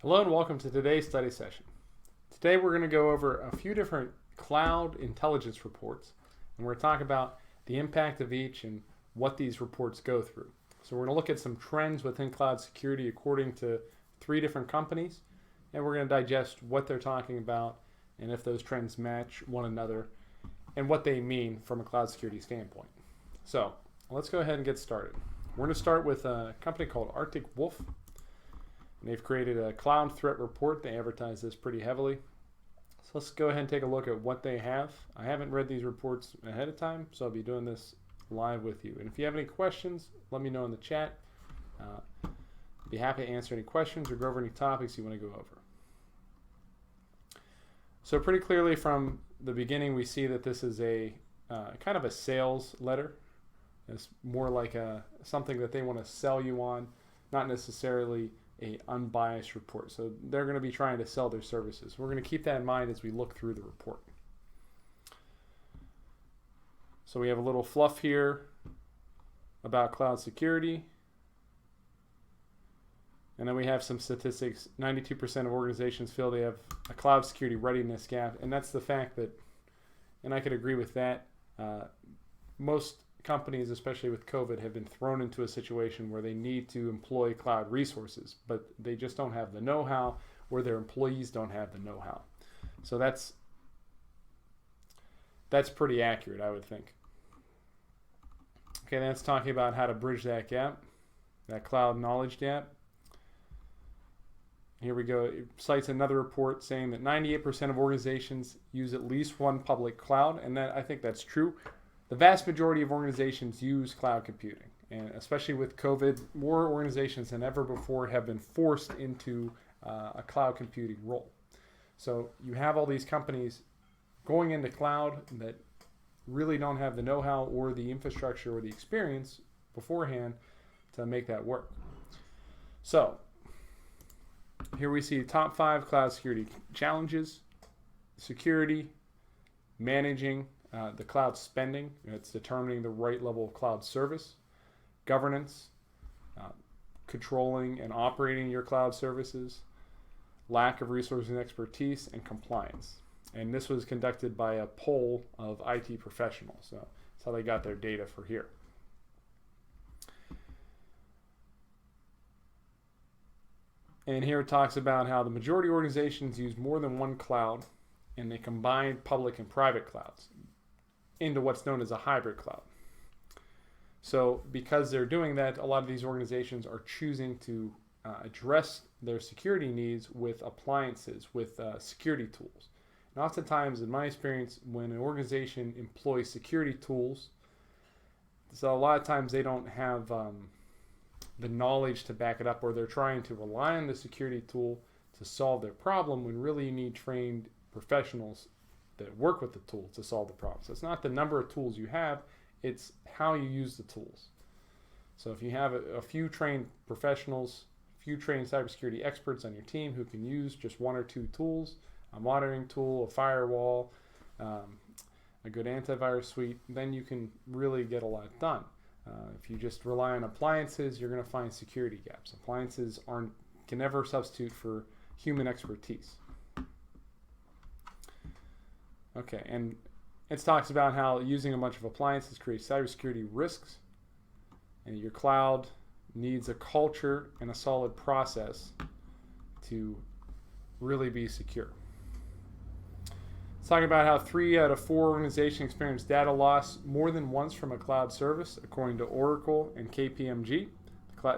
Hello and welcome to today's study session. Today we're going to go over a few different cloud intelligence reports, and we're going to talk about the impact of each and what these reports go through. So we're going to look at some trends within cloud security according to 3 different companies, and we're going to digest what they're talking about and if those trends match one another and what they mean from a cloud security standpoint. So let's go ahead and get started. We're going to start with a company called Arctic Wolf. And they've created a cloud threat report. They advertise this pretty heavily. So let's go ahead and take a look at what they have. I haven't read these reports ahead of time, so I'll be doing this live with you. And if you have any questions, let me know in the chat. I'd be happy to answer any questions or go over any topics you want to go over. So pretty clearly from the beginning, we see that this is a kind of a sales letter. It's more like something that they want to sell you on, not necessarily a unbiased report. So they're going to be trying to sell their services. We're going to keep that in mind as we look through the report. So we have a little fluff here about cloud security. And then we have some statistics. 92% of organizations feel they have a cloud security readiness gap. And that's the fact that, and I could agree with that, most companies, especially with COVID, have been thrown into a situation where they need to employ cloud resources, but they just don't have the know-how, or their employees don't have the know-how. So that's pretty accurate, I would think. Okay, that's talking about how to bridge that gap, that cloud knowledge gap. Here we go. It cites another report saying that 98% of organizations use at least one public cloud, and I think that's true. The vast majority of organizations use cloud computing, and especially with COVID, more organizations than ever before have been forced into a cloud computing role. So you have all these companies going into cloud that really don't have the know-how or the infrastructure or the experience beforehand to make that work. So here we see top 5 cloud security challenges: security, managing the cloud spending, it's determining the right level of cloud service, governance, controlling and operating your cloud services, lack of resources and expertise, and compliance. And this was conducted by a poll of IT professionals. So that's how they got their data for here. And here it talks about how the majority of organizations use more than one cloud, and they combine public and private clouds into what's known as a hybrid cloud. So because they're doing that, a lot of these organizations are choosing to address their security needs with appliances, with security tools. And oftentimes, in my experience, when an organization employs security tools, so a lot of times they don't have the knowledge to back it up, or they're trying to rely on the security tool to solve their problem when really you need trained professionals that work with the tool to solve the problem. So it's not the number of tools you have, it's how you use the tools. So if you have a few trained professionals, a few trained cybersecurity experts on your team who can use just 1 or 2 tools, a monitoring tool, a firewall, a good antivirus suite, then you can really get a lot done. If you just rely on appliances, you're going to find security gaps. Appliances can never substitute for human expertise. Okay, and it talks about how using a bunch of appliances creates cybersecurity risks, and your cloud needs a culture and a solid process to really be secure. It's talking about how 3 out of 4 organizations experience data loss more than once from a cloud service, according to Oracle and KPMG,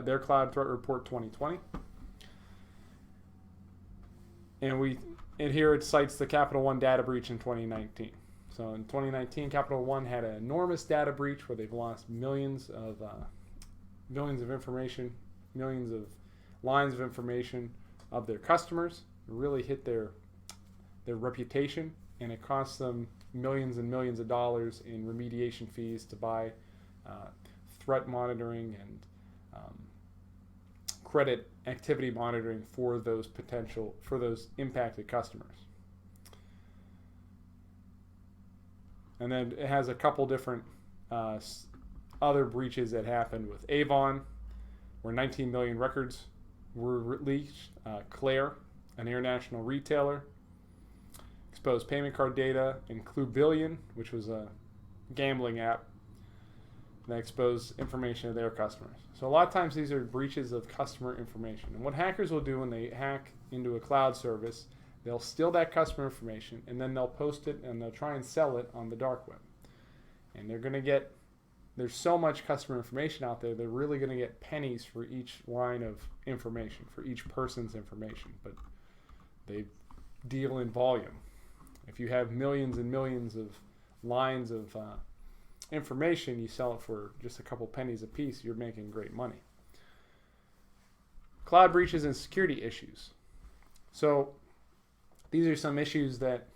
their Cloud Threat Report 2020. And here it cites the Capital One data breach in 2019. So in 2019, Capital One had an enormous data breach where they've lost millions of information, millions of lines of information of their customers. It really hit their reputation, and it cost them millions and millions of dollars in remediation fees to buy threat monitoring and credit activity monitoring for those impacted customers. And then it has a couple different other breaches that happened with Avon, where 19 million records were released. Claire, an international retailer, exposed payment card data, and Clubillion, which was a gambling app that exposed information of their customers. So a lot of times these are breaches of customer information. And what hackers will do when they hack into a cloud service, they'll steal that customer information and then they'll post it and they'll try and sell it on the dark web. And they're going to get, there's so much customer information out there, they're really going to get pennies for each line of information, for each person's information. But they deal in volume. If you have millions and millions of lines of information, you sell it for just a couple pennies a piece, you're making great money. Cloud breaches and security issues. So these are some issues that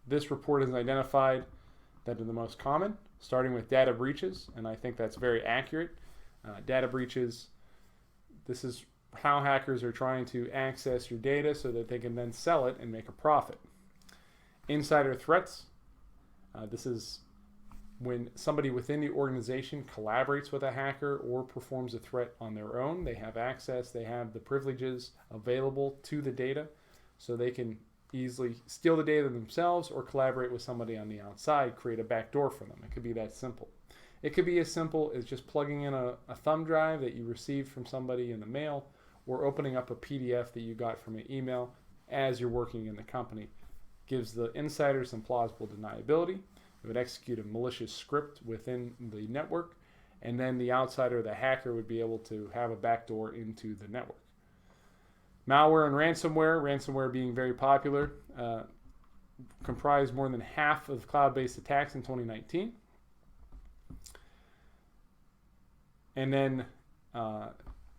this report has identified that are the most common, starting with data breaches, and I think that's very accurate. Data breaches, this is how hackers are trying to access your data so that they can then sell it and make a profit. Insider threats, this is when somebody within the organization collaborates with a hacker or performs a threat on their own. They have access, they have the privileges available to the data, so they can easily steal the data themselves or collaborate with somebody on the outside, create a backdoor for them. It could be that simple. It could be as simple as just plugging in a thumb drive that you received from somebody in the mail, or opening up a PDF that you got from an email as you're working in the company. Gives the insider some plausible deniability. It would execute a malicious script within the network, and then the outsider, the hacker, would be able to have a backdoor into the network. Malware and ransomware being very popular, comprised more than half of cloud-based attacks in 2019. And then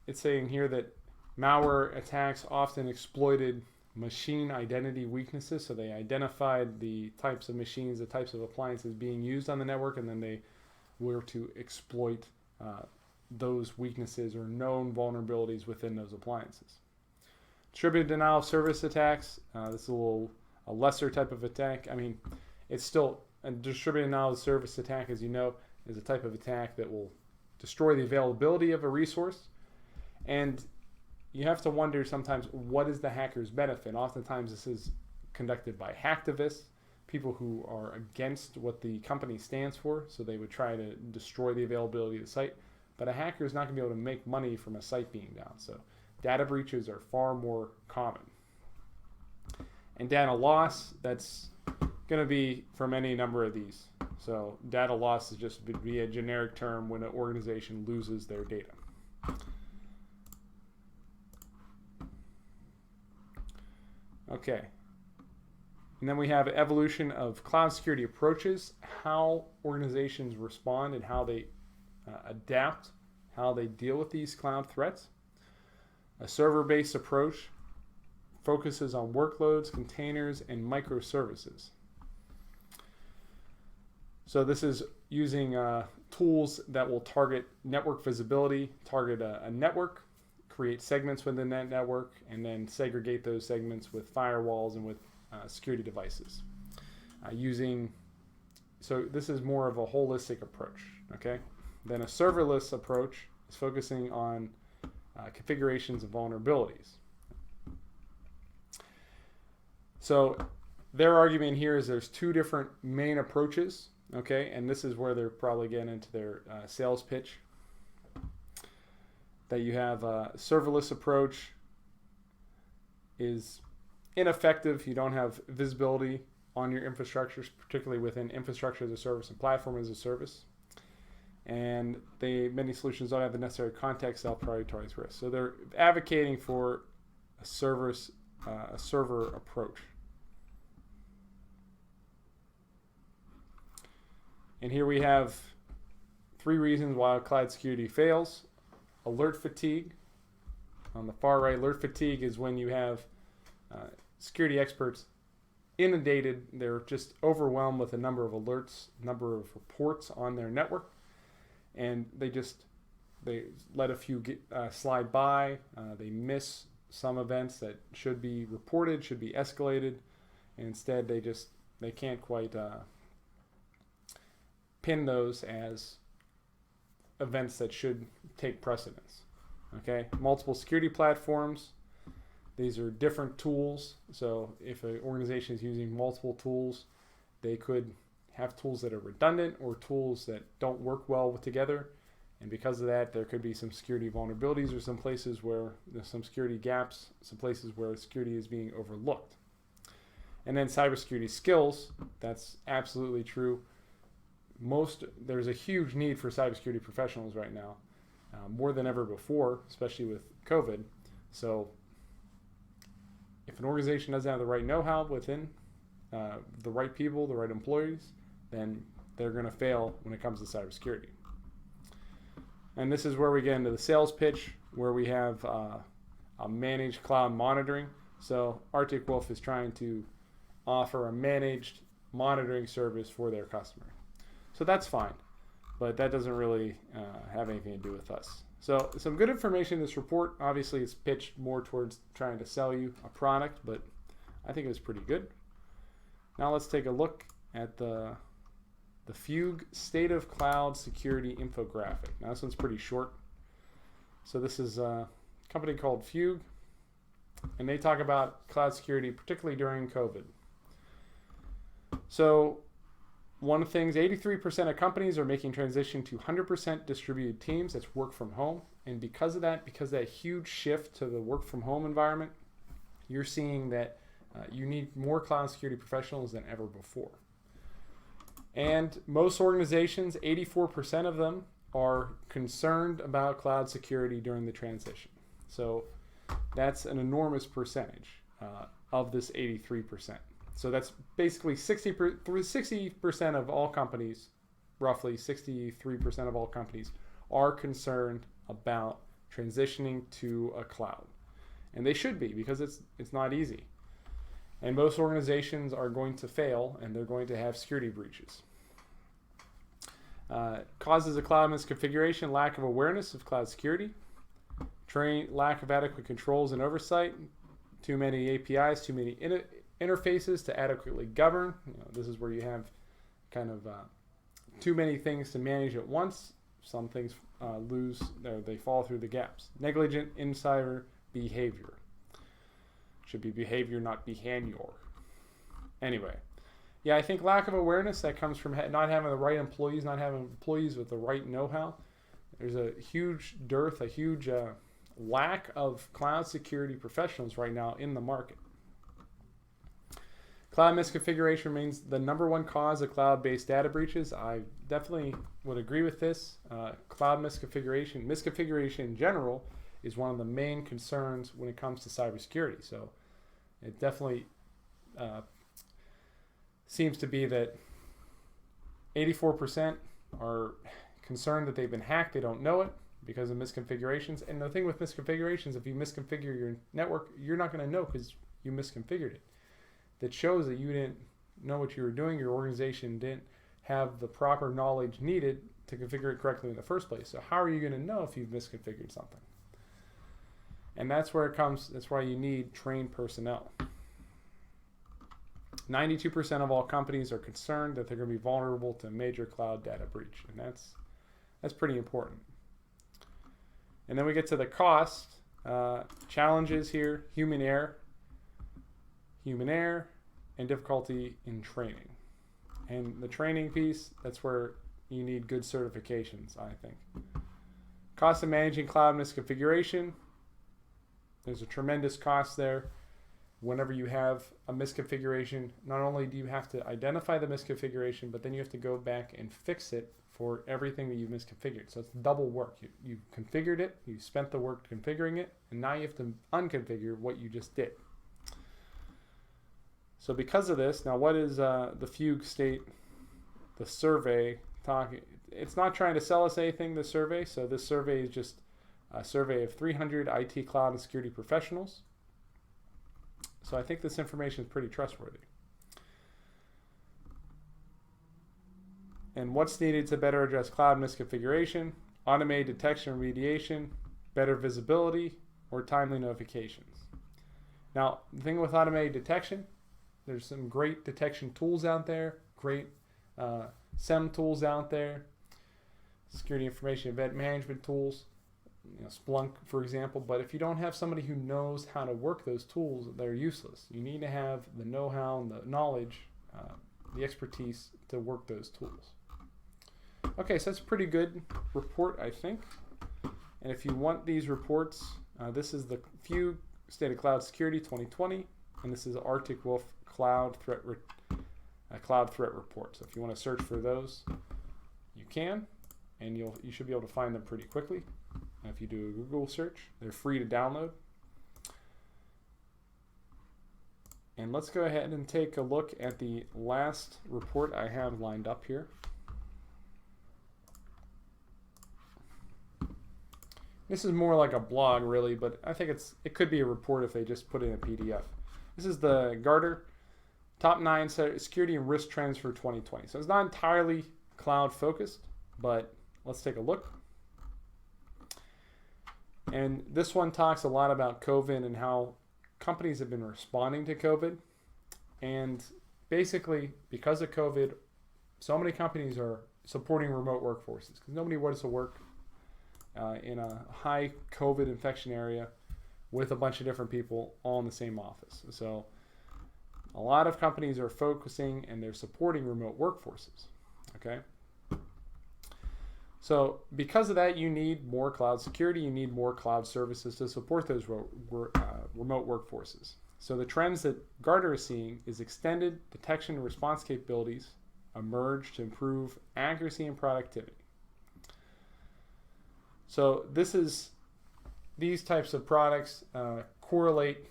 it's saying here that malware attacks often exploited machine identity weaknesses. So they identified the types of machines, the types of appliances being used on the network, and then they were to exploit those weaknesses or known vulnerabilities within those appliances. Distributed denial of service attacks. This is a lesser type of attack. I mean, it's still a distributed denial of service attack, as you know, is a type of attack that will destroy the availability of a resource. And you have to wonder sometimes, what is the hacker's benefit? Oftentimes this is conducted by hacktivists, people who are against what the company stands for, so they would try to destroy the availability of the site. But a hacker is not going to be able to make money from a site being down. So data breaches are far more common. And data loss, that's going to be from any number of these. So data loss is just be a generic term when an organization loses their data. Okay. And then we have evolution of cloud security approaches, how organizations respond and how they adapt, how they deal with these cloud threats. A server-based approach focuses on workloads, containers, and microservices. So this is using tools that will target network visibility, target a network, create segments within that network, and then segregate those segments with firewalls and with security devices. So this is more of a holistic approach, okay? Then a serverless approach is focusing on configurations and vulnerabilities. So their argument here is there's two different main approaches, okay? And this is where they're probably getting into their sales pitch. That you have a serverless approach is ineffective. You don't have visibility on your infrastructures, particularly within infrastructure as a service and platform as a service. And many solutions don't have the necessary context to help prioritize risk. So they're advocating for a server approach. And here we have 3 reasons why cloud security fails. Alert fatigue. On the far right, alert fatigue is when you have security experts inundated. They're just overwhelmed with a number of alerts, number of reports on their network, and they let a few slide by. They miss some events that should be reported, should be escalated, and instead they can't quite pin those as events that should take precedence. Okay, multiple security platforms. These are different tools. So if an organization is using multiple tools, they could have tools that are redundant or tools that don't work well together. And because of that, there could be some security vulnerabilities or some places where there's some security gaps, some places where security is being overlooked. And then cybersecurity skills, that's absolutely true. There's a huge need for cybersecurity professionals right now, more than ever before, especially with COVID. So if an organization doesn't have the right know-how within the right people, the right employees, then they're going to fail when it comes to cybersecurity. And this is where we get into the sales pitch, where we have a managed cloud monitoring. So Arctic Wolf is trying to offer a managed monitoring service for their customer. So that's fine, but that doesn't really have anything to do with us. So some good information in this report. Obviously, it's pitched more towards trying to sell you a product, but I think it was pretty good. Now let's take a look at the Fugue State of Cloud Security infographic. Now this one's pretty short. So this is a company called Fugue, and they talk about cloud security, particularly during COVID. So one of the things, 83% of companies are making transition to 100% distributed teams. That's work from home. And because of that huge shift to the work from home environment, you're seeing that you need more cloud security professionals than ever before. And most organizations, 84% of them, are concerned about cloud security during the transition. So that's an enormous percentage of this 83%. So that's basically 60% of all companies, roughly 63% of all companies, are concerned about transitioning to a cloud. And they should be, because it's not easy. And most organizations are going to fail, and they're going to have security breaches. Causes of cloud misconfiguration: lack of awareness of cloud security, lack of adequate controls and oversight, too many APIs, too many interfaces to adequately govern. This is where you have kind of too many things to manage at once. Some things they fall through the gaps. Negligent insider behavior. Should be behavior, not behavior. Anyway, yeah, I think lack of awareness, that comes from not having the right employees, not having employees with the right know-how. There's a huge dearth, a huge lack of cloud security professionals right now in the market. Cloud misconfiguration remains the number one cause of cloud-based data breaches. I definitely would agree with this. Cloud misconfiguration in general, is one of the main concerns when it comes to cybersecurity. So it definitely seems to be that 84% are concerned that they've been hacked. They don't know it because of misconfigurations. And the thing with misconfigurations, if you misconfigure your network, you're not going to know because you misconfigured it. That shows that you didn't know what you were doing. Your organization didn't have the proper knowledge needed to configure it correctly in the first place. So how are you going to know if you've misconfigured something? And that's where it comes. That's why you need trained personnel. 92% of all companies are concerned that they're going to be vulnerable to a major cloud data breach, and that's pretty important. And then we get to the cost challenges here: human error, and difficulty in training. And the training piece, that's where you need good certifications, I think. Cost of managing cloud misconfiguration. There's a tremendous cost there. Whenever you have a misconfiguration, not only do you have to identify the misconfiguration, but then you have to go back and fix it for everything that you've misconfigured. So it's double work. You configured it, you spent the work configuring it, and now you have to unconfigure what you just did. So because of this, now what is the Fugue State, the survey talking? It's not trying to sell us anything, the survey. So this survey is just a survey of 300 IT cloud and security professionals. So I think this information is pretty trustworthy. And what's needed to better address cloud misconfiguration: automated detection and remediation, better visibility, or timely notifications. Now, the thing with automated detection, there's some great detection tools out there, great SEM tools out there, security information event management tools. Splunk, for example. But if you don't have somebody who knows how to work those tools, they're useless. You need to have the know-how and the knowledge, the expertise to work those tools. Okay, so that's a pretty good report, I think. And if you want these reports, this is the Fugue State of Cloud Security 2020, and this is Arctic Wolf Cloud Threat Report. So if you want to search for those, you can, and you should be able to find them pretty quickly. And if you do a Google search, they're free to download. And let's go ahead and take a look at the last report I have lined up here. This is more like a blog, really, but I think it could be a report if they just put it in a PDF. This is the Garter Top 9 Security and Risk Trends for 2020. So it's not entirely cloud focused, but let's take a look. And this one talks a lot about COVID and how companies have been responding to COVID. And basically, because of COVID, so many companies are supporting remote workforces because nobody wants to work in a high COVID infection area with a bunch of different people all in the same office. So a lot of companies are focusing and they're supporting remote workforces. Okay. So because of that, you need more cloud security, you need more cloud services to support those remote workforces. So the trends that Garter is seeing is extended detection and response capabilities emerge to improve accuracy and productivity. So these types of products correlate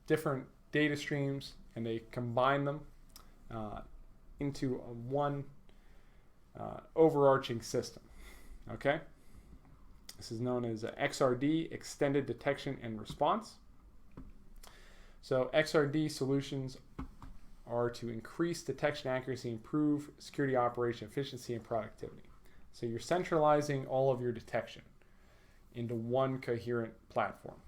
different data streams and they combine them into one overarching system. Okay, this is known as XRD, Extended Detection and Response. So XRD solutions are to increase detection accuracy, improve security operation efficiency and productivity. So you're centralizing all of your detection into one coherent platform.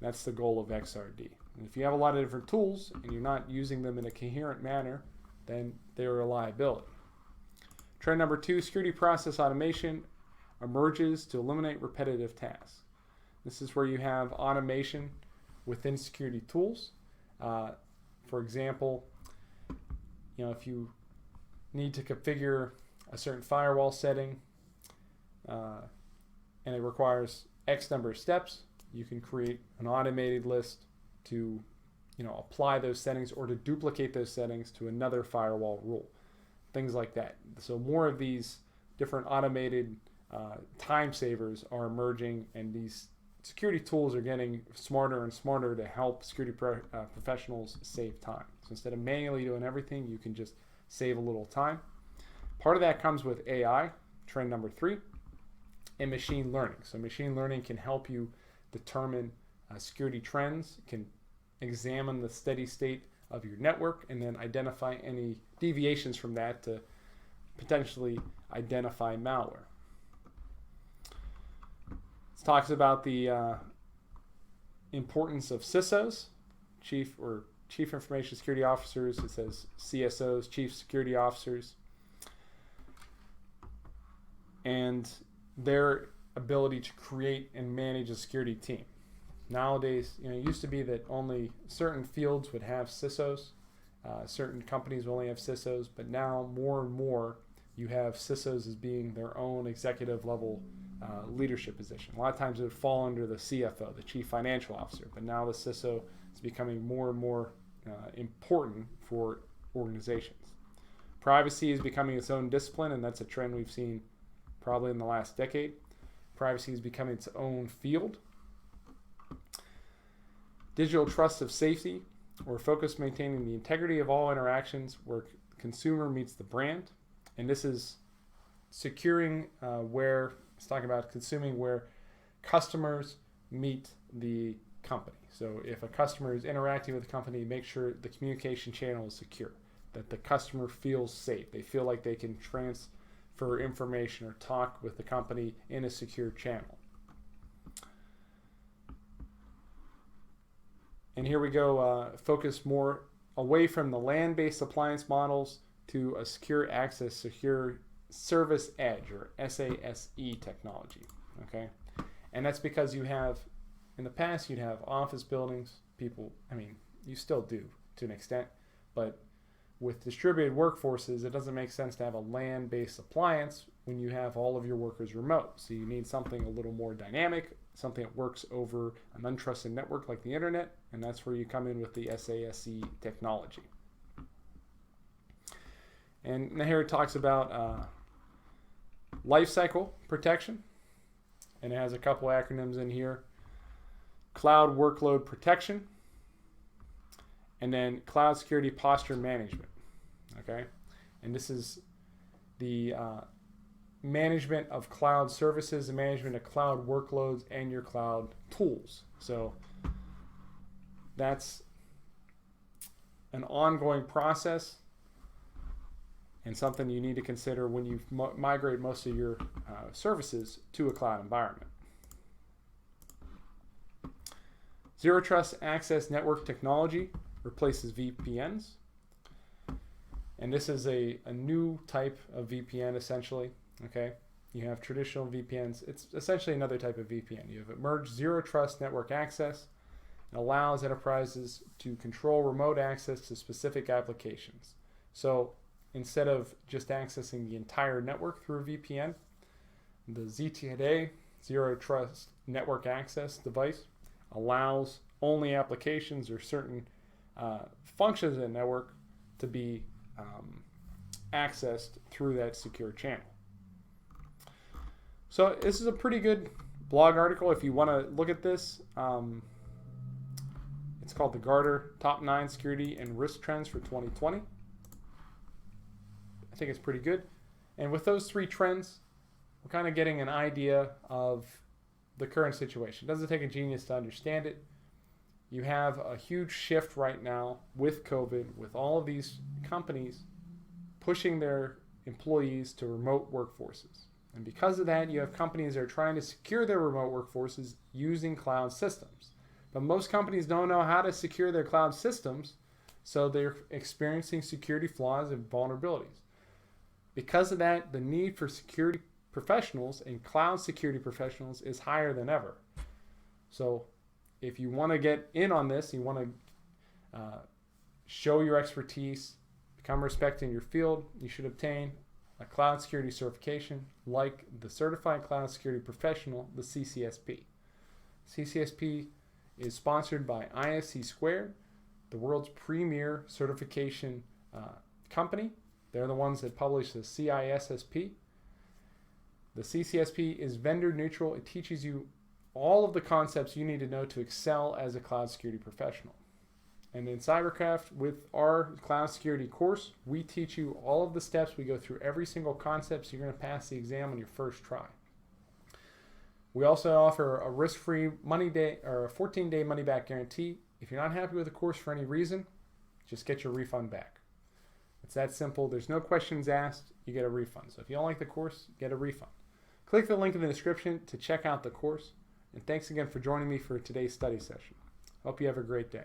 That's the goal of XRD. And if you have a lot of different tools and you're not using them in a coherent manner, then they're a liability. Trend number 2, security process automation emerges to eliminate repetitive tasks. This is where you have automation within security tools. For example, if you need to configure a certain firewall setting and it requires X number of steps, you can create an automated list to apply those settings or to duplicate those settings to another firewall rule. Things like that. So more of these different automated time savers are emerging, and these security tools are getting smarter and smarter to help security professionals save time. So instead of manually doing everything, you can just save a little time. Part of that comes with AI, trend number 3, and machine learning. So machine learning can help you determine security trends, can examine the steady state of your network, and then identify any deviations from that to potentially identify malware. It talks about the importance of CISOs, Chief Information Security Officers. It says CSOs, Chief Security Officers, and their ability to create and manage a security team. Nowadays, it used to be that only certain fields would have CISOs, certain companies will only have CISOs, but now more and more you have CISOs as being their own executive level leadership position. A lot of times it would fall under the CFO, the Chief Financial Officer, but now the CISO is becoming more and more important for organizations. Privacy is becoming its own discipline, and that's a trend we've seen probably in the last decade. Privacy is becoming its own field. Digital trust of safety, or focus maintaining the integrity of all interactions where consumer meets the brand. And this is securing it's talking about consuming where customers meet the company. So if a customer is interacting with the company, make sure the communication channel is secure, that the customer feels safe. They feel like they can transfer information or talk with the company in a secure channel. And here we go, focus more away from the LAN-based appliance models to a secure access, secure service edge, or SASE technology. Okay, And that's because you have, in the past, you'd have office buildings, people, I mean, you still do to an extent, but with distributed workforces, it doesn't make sense to have a LAN-based appliance when you have all of your workers remote. So you need something a little more dynamic, something that works over an untrusted network like the internet, and that's where you come in with the SASE technology. And here it talks about lifecycle protection, and it has a couple acronyms in here. Cloud workload protection, and then cloud security posture management. Okay, and this is the management of cloud services, the management of cloud workloads, and your cloud tools. So that's an ongoing process and something you need to consider when you migrate most of your services to a cloud environment. Zero Trust Access Network Technology replaces VPNs. And this is a new type of VPN, essentially. Okay, you have traditional VPNs. It's essentially another type of VPN. You have emerged Zero Trust Network Access. It allows enterprises to control remote access to specific applications. So instead of just accessing the entire network through a VPN, the ZTNA, Zero Trust Network Access device, allows only applications or certain functions of the network to be accessed through that secure channel. So this is a pretty good blog article if you want to look at this. It's called the Garter Top 9 Security and Risk Trends for 2020. I think it's pretty good. And with those 3 trends, we're kind of getting an idea of the current situation. It doesn't take a genius to understand it. You have a huge shift right now with COVID, with all of these companies pushing their employees to remote workforces. And because of that, you have companies that are trying to secure their remote workforces using cloud systems. But most companies don't know how to secure their cloud systems, so they're experiencing security flaws and vulnerabilities. Because of that, the need for security professionals and cloud security professionals is higher than ever. So if you want to get in on this, you want to show your expertise, become respected in your field, you should obtain a cloud security certification like the Certified Cloud Security Professional, the CCSP. CCSP is sponsored by ISC Squared, the world's premier certification company. They're the ones that publish the CISSP. The CCSP is vendor neutral. It teaches you all of the concepts you need to know to excel as a cloud security professional. And in Cyberkraft, with our cloud security course, we teach you all of the steps. We go through every single concept, so you're going to pass the exam on your first try. We also offer a risk-free money day or a 14-day money-back guarantee. If you're not happy with the course for any reason, just get your refund back. It's that simple. There's no questions asked. You get a refund. So if you don't like the course, get a refund. Click the link in the description to check out the course. And thanks again for joining me for today's study session. Hope you have a great day.